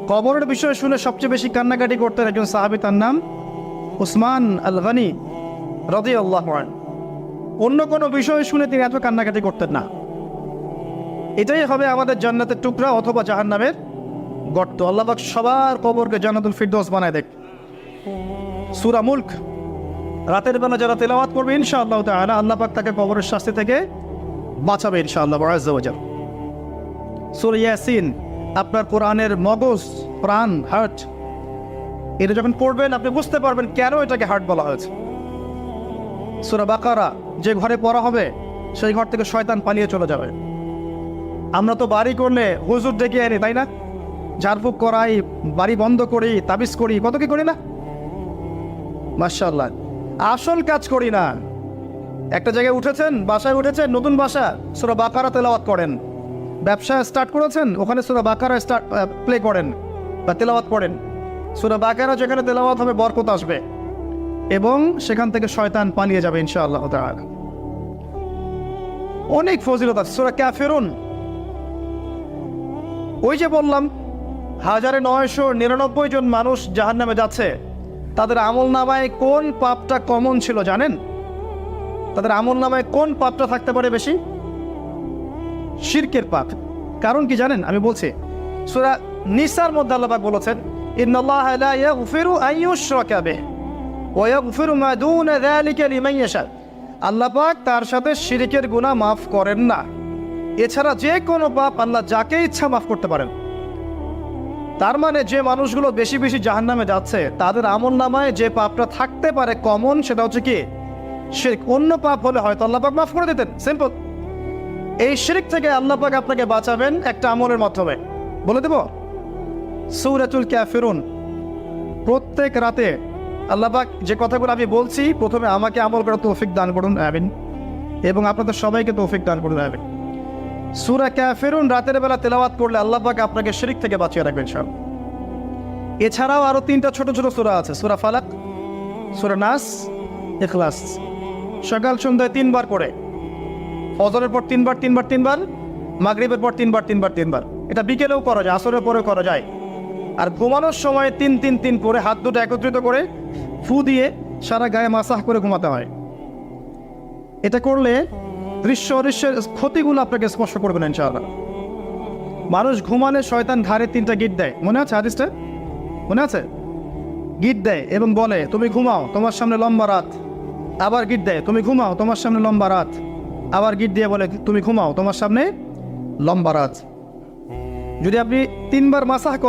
কবরের বিষয় শুনে সবচেয়ে বেশি কান্নাকাটি করতেন একজন সাহাবী, তার নাম উসমান আল গনি রাদিয়াল্লাহু আনহু। অন্য কোনো বিষয় শুনে তিনি এত কান্নাকাটি করতেন না। এটাই হবে আমাদের জান্নাতের টুকরা অথবা জাহান্নামের গর্ত। আল্লাহ পাক সবার কবরকে জান্নাতুল ফিরদৌস বানায় দেখ। সূরা মুলক রাতের বেলা যারা তেলাওয়াত করবে ইনশাআল্লাহ তাআলা আল্লাহ পাক তাকে কবরের শাস্তি থেকে বাঁচাবে ইনশাআল্লাহ আযজা ওয়া জাল। সূরা ইয়াসিন আপনার কোরআনের মগজ, প্রাণ, হার্ট, এটা যখন পড়বেন আপনি বুঝতে পারবেন কেন এটাকে হার্ট বলা হয়েছে। সূরা বাকারা যে ঘরে পড়া হবে সেই ঘর থেকে শয়তান পালিয়ে চলে যাবে। আমরা তো বাড়ি করলে হুজুর ডেকে আনি, তাই না? ঝাড়ফুঁক করাই, বাড়ি বন্ধ করি, তাবিজ করি, কত কি করি না? মাশাআল্লাহ, আসল কাজ করি না। একটা জায়গায় উঠেছেন, বাসায় উঠেছেন, নতুন বাসা, সূরা বাকারা তেলাওয়াত করেন। ব্যবসা স্টার্ট করেছেন, ওখানে সূরা বাকারা প্লে করেন বা তেলাওয়াত করেন। সূরা বাকারা যেখানে তেলাওয়াত হবে বরকত আসবে এবং সেখান থেকে শয়তান পালিয়ে যাবে ইনশাআল্লাহ তাআলা। অনেক ফজিলত আছে। সূরা কাফিরুন, ওই যে বললাম 1999 জন মানুষ জাহান্নামে যাচ্ছে, তাদের আমলনামায় কোন পাপটা কমন ছিল জানেন? তাদের আমলনামায় কোন পাপটা থাকতে পারে বেশি? শিরকের পাপ। কারণ কি জানেন? আমি বলছি, সূরা নিসার মধ্যে আল্লাহ পাক বলেছেন, ইন্নাল্লাহা লা ইয়াগফিরু আন ইউশরাকা বিহি ওয়া ইয়াগফিরু মা দুনা যালিকা লিমান ইয়াশা। আল্লাহ পাক তার সাথে শিরকের গুনাহ মাফ করেন না। এছাড়া যে কোনো পাপ আল্লাহ যাকে ইচ্ছা মাফ করতে পারেন। তার মানে যে মানুষগুলো বেশি বেশি জাহান্নামে যাচ্ছে তাদের আমলনামায় যে পাপটা থাকতে পারে কমন, সেটা হচ্ছে কি? শিরক। অন্য পাপ হলে হয়তো আল্লাহ পাক মাফ করে দিতেন, সিম্পল। এই শিরক থেকে আল্লাহ পাক আপনাকে বাঁচাবেন একটা আমলের মাধ্যমে। বলে দেব, সূরাতুল কাফিরুন প্রত্যেক রাতে আল্লাহ পাক যে কথাগুলো আমি বলছি, প্রথমে আমাকে আমল করার তৌফিক দান করুন, আমিন, এবং আপনাদের সবাইকে তৌফিক দান করুন, আমিন। সূরা কাফিরুন রাতের বেলা তেলাওয়াত করলে আল্লাহ পাক আপনাকে শিরক থেকে বাঁচিয়ে রাখবেন সব। এছাড়াও আরো 3টা ছোট ছোট সূরা আছে, সূরা ফালাক, সূরা নাস, ইখলাস। সকাল সন্ধ্যায় 3 বার করে, ফজরের পর 3 বার 3 বার 3 বার, মাগরিবের পর 3 বার 3 বার 3 বার। এটা বিকেলেও করা যায়, আসরের পরেও করা যায়। আর ঘুমানোর সময় 3-3-3 করে হাত দুটো একত্রিত করে ফু দিয়ে সারা গায়ে মাসাহ করে ঘুমাতে হয়। এটা করলে দৃশ্য অদৃশ্যের ক্ষতিগুলো আপনাকে স্পর্শ করবে না ইনশাআল্লাহ। মানুষ ঘুমালে শয়তান ঘাড়ে 3টা গিট দেয়, মনে আছে হাদিসটা? মনে আছে? গিট দেয় এবং বলে, তুমি ঘুমাও, তোমার সামনে লম্বা রাত। আবার গিট দেয়, তুমি ঘুমাও, তোমার সামনে লম্বা রাত। আবার গিট দিয়ে বলে, তুমি ঘুমাও, তোমার সামনে লম্বা রাত। যদি আপনি 3 বার মাসাহ করেন